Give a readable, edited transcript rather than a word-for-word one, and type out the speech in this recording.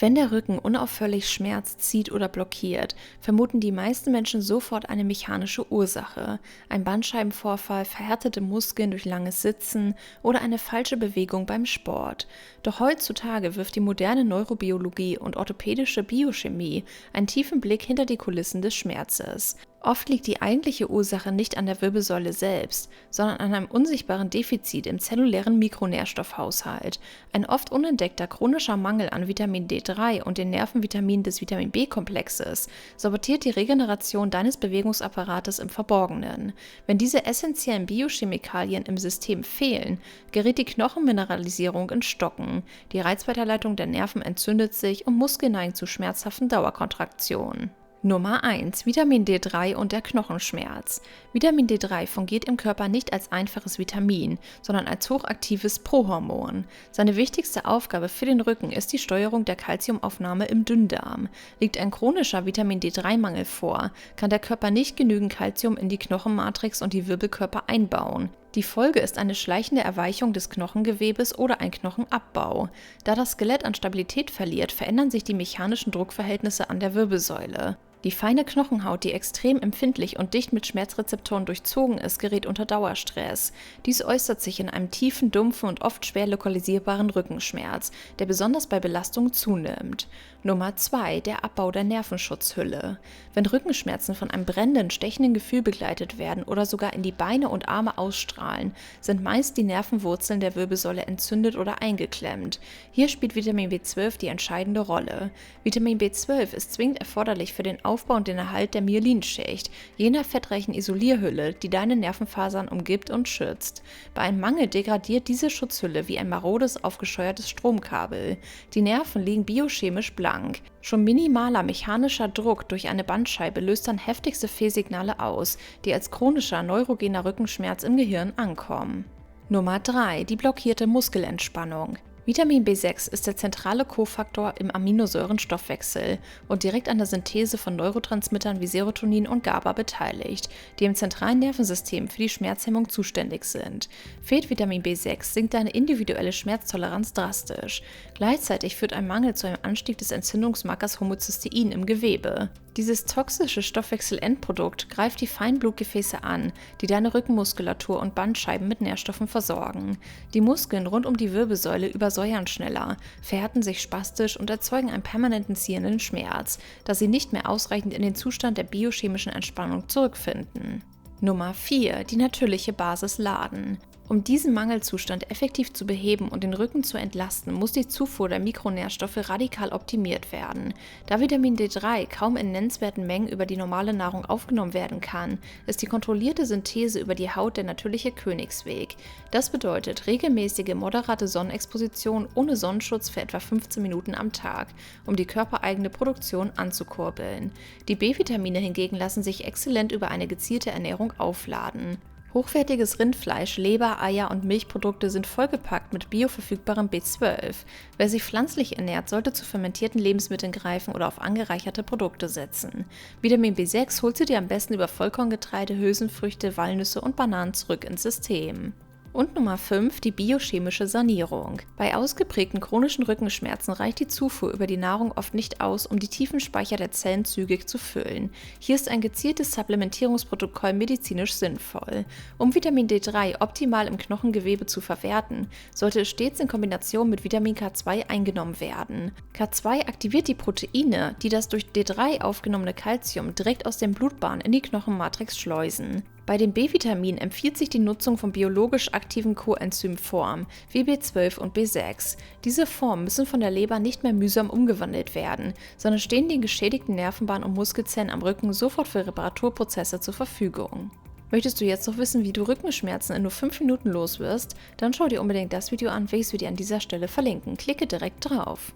Wenn der Rücken unaufhörlich schmerzt, zieht oder blockiert, vermuten die meisten Menschen sofort eine mechanische Ursache. Ein Bandscheibenvorfall, verhärtete Muskeln durch langes Sitzen oder eine falsche Bewegung beim Sport. Doch heutzutage wirft die moderne Neurobiologie und orthopädische Biochemie einen tiefen Blick hinter die Kulissen des Schmerzes. Oft liegt die eigentliche Ursache nicht an der Wirbelsäule selbst, sondern an einem unsichtbaren Defizit im zellulären Mikronährstoffhaushalt. Ein oft unentdeckter chronischer Mangel an Vitamin D3 und den Nervenvitaminen des Vitamin B-Komplexes sabotiert die Regeneration deines Bewegungsapparates im Verborgenen. Wenn diese essentiellen Biochemikalien im System fehlen, gerät die Knochenmineralisierung ins Stocken, die Reizweiterleitung der Nerven entzündet sich und Muskeln neigen zu schmerzhaften Dauerkontraktionen. Nummer 1. Vitamin D3 und der Knochenschmerz. Vitamin D3 fungiert im Körper nicht als einfaches Vitamin, sondern als hochaktives Prohormon. Seine wichtigste Aufgabe für den Rücken ist die Steuerung der Calciumaufnahme im Dünndarm. Liegt ein chronischer Vitamin D3-Mangel vor, kann der Körper nicht genügend Calcium in die Knochenmatrix und die Wirbelkörper einbauen. Die Folge ist eine schleichende Erweichung des Knochengewebes oder ein Knochenabbau. Da das Skelett an Stabilität verliert, verändern sich die mechanischen Druckverhältnisse an der Wirbelsäule. Die feine Knochenhaut, die extrem empfindlich und dicht mit Schmerzrezeptoren durchzogen ist, gerät unter Dauerstress. Dies äußert sich in einem tiefen, dumpfen und oft schwer lokalisierbaren Rückenschmerz, der besonders bei Belastung zunimmt. Nummer 2. Der Abbau der Nervenschutzhülle. Wenn Rückenschmerzen von einem brennenden, stechenden Gefühl begleitet werden oder sogar in die Beine und Arme ausstrahlen, sind meist die Nervenwurzeln der Wirbelsäule entzündet oder eingeklemmt. Hier spielt Vitamin B12 die entscheidende Rolle. Vitamin B12 ist zwingend erforderlich für den Aufbau und den Erhalt der Myelinschicht, jener fettreichen Isolierhülle, die deine Nervenfasern umgibt und schützt. Bei einem Mangel degradiert diese Schutzhülle wie ein marodes, aufgescheuertes Stromkabel. Die Nerven liegen biochemisch blank. Schon minimaler mechanischer Druck durch eine Bandscheibe löst dann heftigste Fehlsignale aus, die als chronischer neurogener Rückenschmerz im Gehirn ankommen. Nummer 3. Die blockierte Muskelentspannung. Vitamin B6 ist der zentrale Kofaktor im Aminosäurenstoffwechsel und direkt an der Synthese von Neurotransmittern wie Serotonin und GABA beteiligt, die im zentralen Nervensystem für die Schmerzhemmung zuständig sind. Fehlt Vitamin B6, sinkt deine individuelle Schmerztoleranz drastisch. Gleichzeitig führt ein Mangel zu einem Anstieg des Entzündungsmarkers Homozystein im Gewebe. Dieses toxische Stoffwechselendprodukt greift die Feinblutgefäße an, die deine Rückenmuskulatur und Bandscheiben mit Nährstoffen versorgen. Die Muskeln rund um die Wirbelsäule übersäuern schneller, verhärten sich spastisch und erzeugen einen permanenten ziehenden Schmerz, da sie nicht mehr ausreichend in den Zustand der biochemischen Entspannung zurückfinden. Nummer 4. Die natürliche Basis Laden. Um diesen Mangelzustand effektiv zu beheben und den Rücken zu entlasten, muss die Zufuhr der Mikronährstoffe radikal optimiert werden. Da Vitamin D3 kaum in nennenswerten Mengen über die normale Nahrung aufgenommen werden kann, ist die kontrollierte Synthese über die Haut der natürliche Königsweg. Das bedeutet regelmäßige, moderate Sonnenexposition ohne Sonnenschutz für etwa 15 Minuten am Tag, um die körpereigene Produktion anzukurbeln. Die B-Vitamine hingegen lassen sich exzellent über eine gezielte Ernährung aufladen. Hochwertiges Rindfleisch, Leber, Eier und Milchprodukte sind vollgepackt mit bioverfügbarem B12. Wer sich pflanzlich ernährt, sollte zu fermentierten Lebensmitteln greifen oder auf angereicherte Produkte setzen. Vitamin B6 holst du dir am besten über Vollkorngetreide, Hülsenfrüchte, Walnüsse und Bananen zurück ins System. Und Nummer 5, die biochemische Sanierung. Bei ausgeprägten chronischen Rückenschmerzen reicht die Zufuhr über die Nahrung oft nicht aus, um die tiefen Speicher der Zellen zügig zu füllen. Hier ist ein gezieltes Supplementierungsprotokoll medizinisch sinnvoll. Um Vitamin D3 optimal im Knochengewebe zu verwerten, sollte es stets in Kombination mit Vitamin K2 eingenommen werden. K2 aktiviert die Proteine, die das durch D3 aufgenommene Calcium direkt aus den Blutbahnen in die Knochenmatrix schleusen. Bei den B-Vitaminen empfiehlt sich die Nutzung von biologisch aktiven Coenzymformen wie B12 und B6. Diese Formen müssen von der Leber nicht mehr mühsam umgewandelt werden, sondern stehen den geschädigten Nervenbahnen und Muskelzellen am Rücken sofort für Reparaturprozesse zur Verfügung. Möchtest du jetzt noch wissen, wie du Rückenschmerzen in nur 5 Minuten los wirst? Dann schau dir unbedingt das Video an, welches wir dir an dieser Stelle verlinken. Klicke direkt drauf.